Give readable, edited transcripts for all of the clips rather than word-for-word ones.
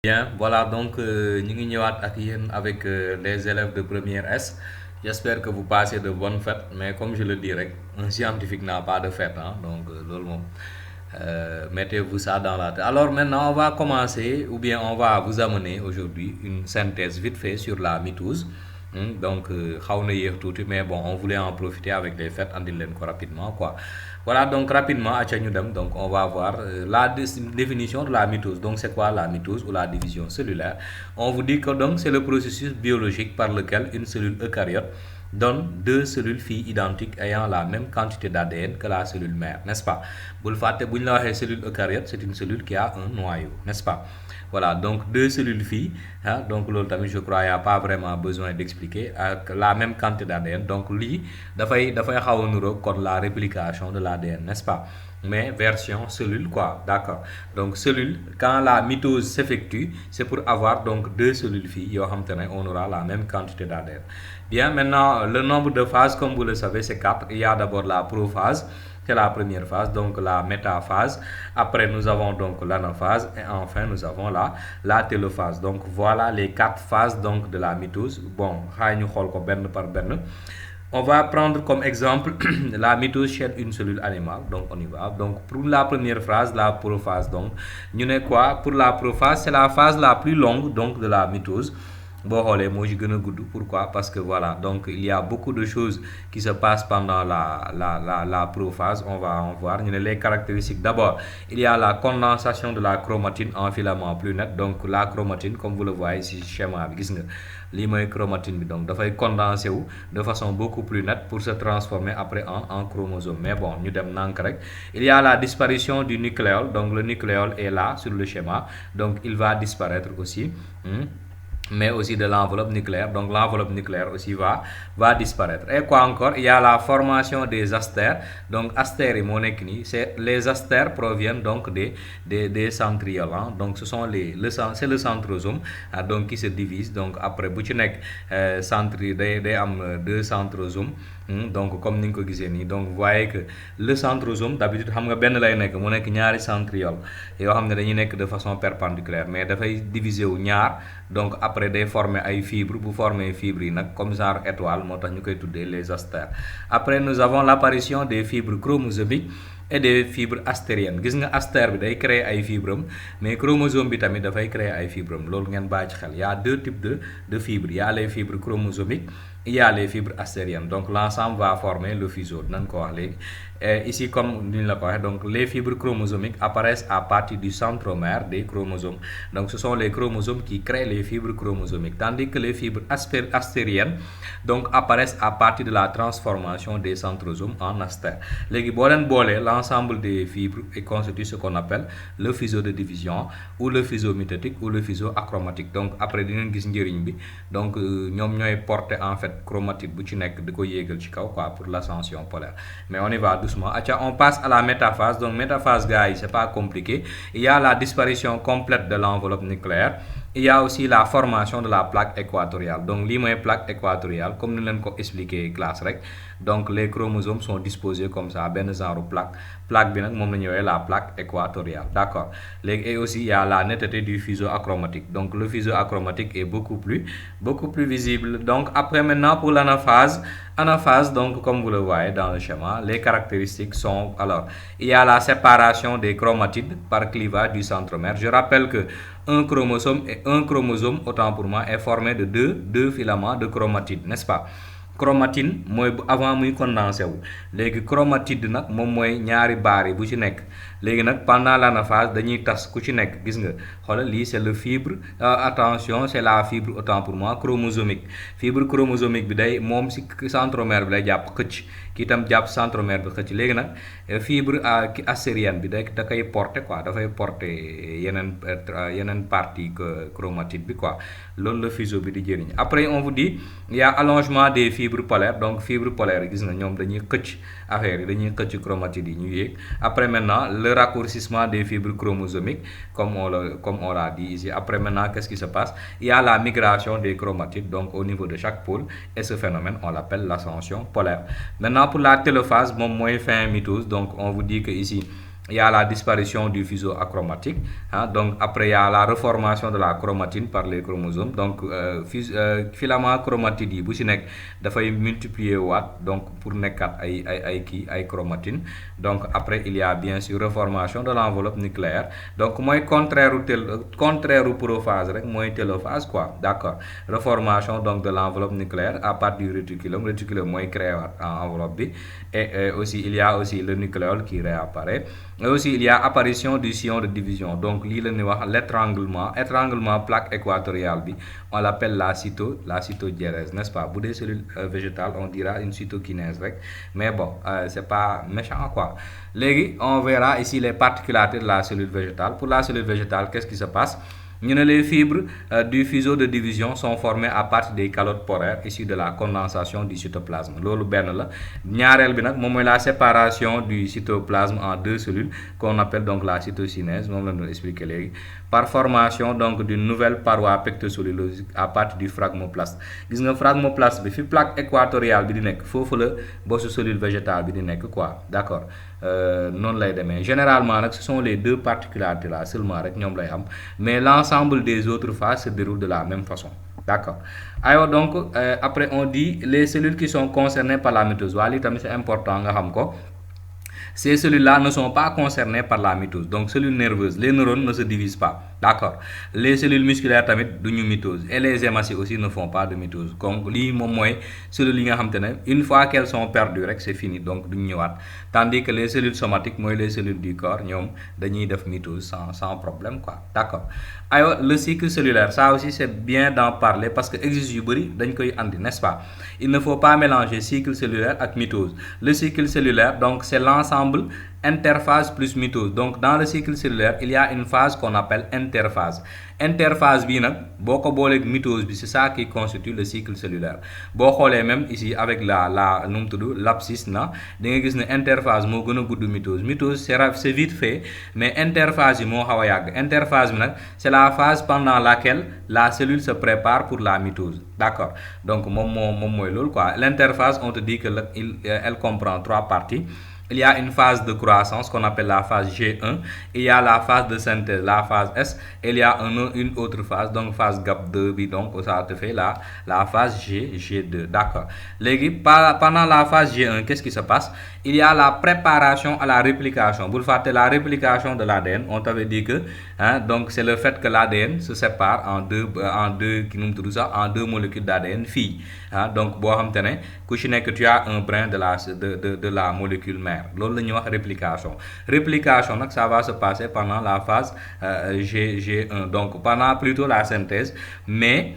Bien, voilà donc ñu ngi ñëwaat ak yéen avec les élèves de première S. J'espère que vous passez de bonnes fêtes, mais comme je le dis rek, un scientifique n'a pas de fête, hein, donc loolu moom mettez-vous ça dans la tête. Alors maintenant, on va commencer, ou bien on va vous amener aujourd'hui une synthèse vite fait sur la mitose. Donc xaw na yéex tuuti, mais bon, on voulait en profiter avec les fêtes andil leen ko rapidement quoi. Voilà, donc rapidement acca ñu dem, donc on va voir la définition de la mitose. Donc c'est quoi la mitose ou la division cellulaire? On vous dit que donc c'est le processus biologique par lequel une cellule eucaryote donne deux cellules filles identiques ayant la même quantité d'ADN que la cellule mère, n'est-ce pas? Bul fàtte bu ñu la waxee cellule eucaryote, c'est une cellule qui a un noyau, n'est-ce pas? Voilà, donc deux cellules filles, hein, donc loolu tamit je crois y a pas vraiment besoin d'expliquer, avec la même quantité d'ADN. Donc lii dafay xaw a niroog kon la réplication de l'ADN, n'est-ce pas? Mais version cellule quoi, d'accord. Donc cellule, quand la mitose s'effectue, c'est pour avoir donc deux cellules filles yoo xam te ne on aura la même quantité d'ADN. Bien, maintenant le nombre de phases comme vous le savez c'est 4. Il y a d'abord la prophase, c'est la première phase, donc la métaphase. Après nous avons donc l'anaphase et enfin nous avons la télophase. Donc voilà les 4 phases donc de la mitose. Bon, xaay ñu xool ko benn par benn. On va prendre comme exemple la mitose chez une cellule animale. Donc on y va. Donc pour la première phase, la prophase, donc ñu ne quoi? Pour la prophase, c'est la phase la plus longue donc de la mitose. boo xoolee moo ci gën a gudd. Pourquoi? Parce que voilà, donc il y a beaucoup de choses qui se passent pendant la prophase. On va en voir. Ñu ne les caractéristiques. D'abord, il y a la condensation de la chromatine en filament plus net. Donc la chromatine, comme vous le voyez ici schéma bi, gis nga lii mooy chromatine bi, donc dafay condensé wu de façon beaucoup plus nette pour se transformer après en chromosome. Mais bon, ñu dem nank rek. Il y a la disparition du nucléole. Donc le nucléole est là sur le schéma, donc il va disparaître aussi. Mais aussi de l'enveloppe nucléaire. Donc l'enveloppe nucléaire aussi va disparaître. Et quoi encore? Il y a la formation des astères. Donc astères yi moo nekk nii, c'est les astères proviennent donc des centrioles, hein? Donc ce sont c'est le centrosome, donc qui se divise. Donc après bu ci nekk centre day am deux centrosomes. Donc comme ni nga ko gisee nii, donc vous voyez que le centrosome d'habitude xam nga benn lay nekk, mu nekk ñaari centrioles yoo xam ne dañuy nekk de façon perpendiculaire, mais dafay diviser wu ñaar. Donc après day former ay fibres, bu former fibres yi nag comme genre étoile, moo tax ñu koy tuddee les astères. Après nous avons l'apparition des fibres chromosomiques et des fibres astériennes. Gis nga astère bi day créer ay fibres am, mais chromosome bi tamit dafay créer ay fibres am. Loolu ngeen bàyyi ci xel. Il y a deux types de fibres. Il y a les fibres chromosomiques, il y a les fibres astériennes. Donc l'ensemble va former le fuseau, dinañ ko wax léegi. Ici comme ni ñu la ko waxee, donc les fibres chromosomiques apparaissent à partir du centromère des chromosomes. Donc ce sont les chromosomes qui créent les fibres chromosomiques, tandis que les fibres astériennes donc apparaissent à partir de la transformation des centrosomes en astères. Léegi boo leen boolee, l'ensemble des fibres et constitue ce qu'on appelle le fuseau de division ou le fuseau mitotique ou le fuseau achromatique. Donc après dinañ gis njëriñ bi. Donc ñoom ñooy porter en fait chromatide bu ci nekk di ko yéegal ci kaw quoi pour l'ascension polaire. Mais on y va doucement. Acca, on passe à la métaphase. Donc métaphase gars yi, c'est pas compliqué. Il y a la disparition complète de l'enveloppe nucléaire. Il y a aussi la formation de la plaque équatoriale. Donc lii mooy plaque équatoriale comme ni leen ko expliqué classe rek. Donc les chromosomes sont disposés comme ça, benn genre plaque bi nag moom la ñu woowee la plaque équatoriale, d'accord. Léegi et aussi il y a la netteté du fuseau achromatique. Donc le fuseau achromatique est beaucoup plus visible. Donc après maintenant pour l'anaphase, donc comme vous le voyez dans le schéma, les caractéristiques sont, alors il y a la séparation des chromatides par clivage du centromère. Je rappelle que un chromosome autant pour moi est formé de deux filaments de chromatide, n'est-ce pas? Chromatine mooy avant muy condensé wu. Léegi chromatide nag moom mooy ñaari baar yi bu ci nekk. Léegi nag pendant l'anaphase dañuy tas ku ci nekk, gis nga xoolal lii c'est le fibre, attention c'est la fibre autant pour moi chromosomique. Fibre chromosomique bi day moom si centromère bi lay jàpp xëcc, kii itam jàpp centromère bi xëcc. Léegi nag fibre astérienne bi da koy porter quoi, dafay porter yeneen partie chromatide bi quoi. Loolu la fuseau bi di jëriñ. Après on vous dit il y a allongement des fibres polaires. Donc fibres polaires gis nga ñoom dañuy xëcc affaire yi, dañuy xëcc chromatide yi ñu yéeg. Après maintenant le raccourcissement des fibres chromosomiques comme on l'a dit ici. Après maintenant qu'est-ce qui se passe? Il y a la migration des chromatides donc au niveau de chaque pôle, et ce phénomène on l'appelle l'ascension polaire. Maintenant pour la télophase moom mooy fin mitose. Donc on vous dit que ici il y a la disparition du fuseau achromatique, hein, donc après il y a la reformation de la chromatine par les chromosomes. Donc filament chromatide yi bu ci nekk dafay multiplier waat donc pour nekkat ay chromatine. Donc après il y a bien sûr reformation de l'enveloppe nucléaire, donc mooy contraire u prophase rek mooy télophase quoi, d'accord. Reformation donc de l'enveloppe nucléaire à partir du réticulum mooy créer waat enveloppe bi, et aussi il y a aussi le nucléole qui réapparaît. Et aussi il y a apparition du sillon de division, donc lii la ñuy wax étranglement plaque équatoriale bi, on l'appelle la cytodiérèse, n'est-ce pas. Bu dee cellule végétale on dira une cytokinèse rek, mais bon c'est pas méchant quoi. Léegi on verra ici les particularités de la cellule végétale. Pour la cellule végétale, qu'est-ce qui se passe? Les fibres du fuseau de division sont formées à partir des calottes polaires issues de la condensation du cytoplasme. Loolu benn la. Ñaareel bi nag moom mooy la séparation du cytoplasme en deux cellules qu'on appelle donc la cytokinèse, moom la ñu expliqué léegi, par formation donc d'une nouvelle paroi pectocellulose à partir du phragmoplaste. Gis nga phragmoplaste bi fi plaque équatoriale bi di nekk foofu la bossu cellule végétale bi di nekk quoi, d'accord. Non lay demee généralement nag ce sont les deux particularités là seulement rek ñoom lay am, mais l'ensemble des autres phases se déroule de la même façon, d'accord. Alors donc après on dit les cellules qui sont concernées par la mitose. Waa lii tamit c'est important nga xam ko. Ces cellules-là ne sont pas concernées par la mitose, donc cellules nerveuses, les neurones ne se divisent pas, d'accord. Les cellules musculaires tamit duñu mitose, et les hématies aussi ne font pas de mitose. Donc lii moom mooy cellules yi nga xam te ne une fois qu'elles sont perdues rek c'est fini, donc duñu ñëwaat. Tandis que les cellules somatiques mooy les cellules du corps ñoom dañuy def mitose sans problème quoi, d'accord. Alors le cycle cellulaire, ça aussi c'est bien d'en parler parce que exercice yu bëri dañ koy andi, n'est-ce pas. Il ne faut pas mélanger cycle cellulaire ak mitose. Le cycle cellulaire donc c'est l'ensemble interphase plus mitose. Donc dans le cycle cellulaire il y a une phase qu'on appelle interphase. Interphase bi nag boo ko booleeg mitose bi, c'est ça qui constitue le cycle cellulaire. Boo xoolee même ici avec la nu mu tudd l'abscisse na da nga gis ne interphase moo gën a gudd mitose. Mitose c'est vite fait, mais interphase yi moo xaw a yàgg. Interphase bi nag c'est la phase pendant laquelle la cellule se prépare pour la mitose, d'accord. Donc moom mooy loolu quoi. L'interphase on te dit que elle comprend trois parties. Il y a une phase de croissance qu'on appelle la phase G1, il y a la phase de synthèse, la phase S, et il y a une autre phase, donc phase GAP2 bi, donc ça te fait la phase G2, d'accord. Léegi pendant la phase G1, qu'est-ce qui se passe? Il y a la préparation à la réplication. Bul fàtte la réplication de l'ADN, on t'avait dit que donc c'est le fait que l'ADN se sépare en deux molécules d'ADN filles. Donc boo xam te ne ku ci nekk tu as un brin de la molécule mère. Loolu la ñuy wax réplication nag ça va se passer pendant la phase G1, donc pendant plutôt la synthèse, mais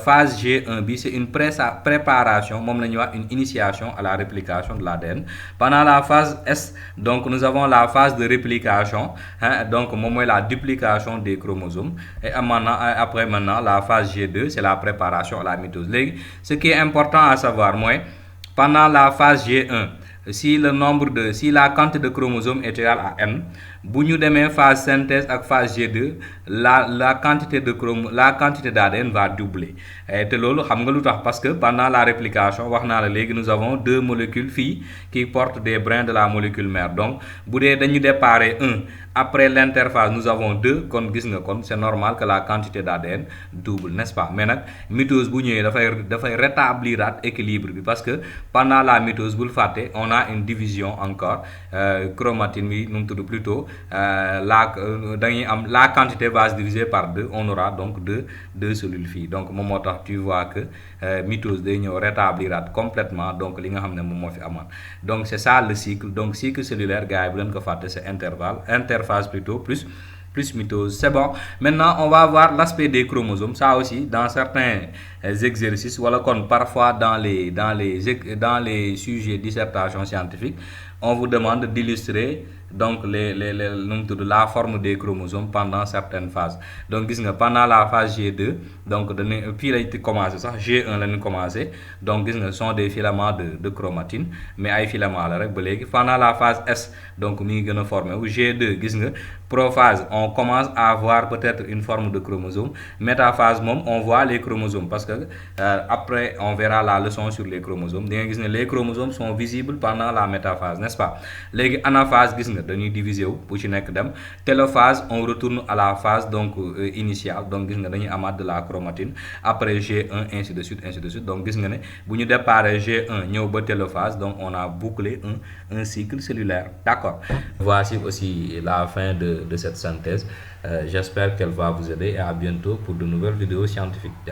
phase G1 bi c'est une préparation, moom la ñuy wax une initiation à la réplication de l'ADN. Pendant la phase S donc nous avons la phase de réplication, donc moom mooy la duplication des chromosomes, et après la phase G2 c'est la préparation à la mitose. Léegi ce qui est important à savoir mooy pendant la phase G1 si la quantité de chromosomes est égale à n, bu ñu demee phase synthèse ak phase G2 la quantité d'ADN va doubler. te loolu xam nga lu tax, parce que pendant la réplication wax naa la léegi nous avons deux molécules filles qui portent des brins de la molécule mère. Donc bu dee dañu déparé 1 après l'interphase nous avons 2, kon gis nga kon c'est normal que la quantité d'ADN double, n'est-ce pas. Mais nag mitose bu ñëwee dafay rétablir équilibre bi, parce que pendant la mitose bul fàtte on a une division encore, chromatine bi nu mu tudd plutôt dañuy am la quantité va se diviser par 2, on aura donc deux cellules filles. Donc moom moo tax tu vois que mitose day ñëw rétablir complètement donc li nga xam ne moom moo fi amoon. Donc c'est ça le cycle. Donc cycle cellulaire gars yi bu leen ko fàtte, c'est interphase plutôt plus mitose. C'est bon. Maintenant on va voir l'aspect des chromosomes. Ça aussi dans certains exercices wala kon parfois dans les sujets dissertation scientifique on vous demande d'illustrer donc la forme des chromosomes pendant certaines phases. Donc gis nga pendant la phase G2 donc fii lay commencé sax G1 la ñu commencé, donc gis nga sont des filaments de chromatine, mais ay filaments la rek ba léegi. Pendant la phase S donc mi ngi gën a formé wu. G2 gis nga prophase on commence à voir peut-être une forme de chromosome. Métaphase moom on voit les chromosomes, parce que après on verra la leçon sur les chromosomes. Di nga gis ne les chromosomes sont visibles pendant la métaphase, n'est-ce n'est-ce pas? Léegi anaphase gis nga dañuy diviser wu bu ci nekk dem. Télophase on retourne à la phase donc initiale, donc gis nga dañuy amaat de la chromatine après G1 ainsi de suite donc gis nga ne bu ñu déparé G1 ñëw ba télophase, donc on a bouclé un cycle cellulaire, d'accord. Voici aussi la fin de cette synthèse. J'espère qu'elle va vous aider et à bientôt pour de nouvelles vidéos scientifiques.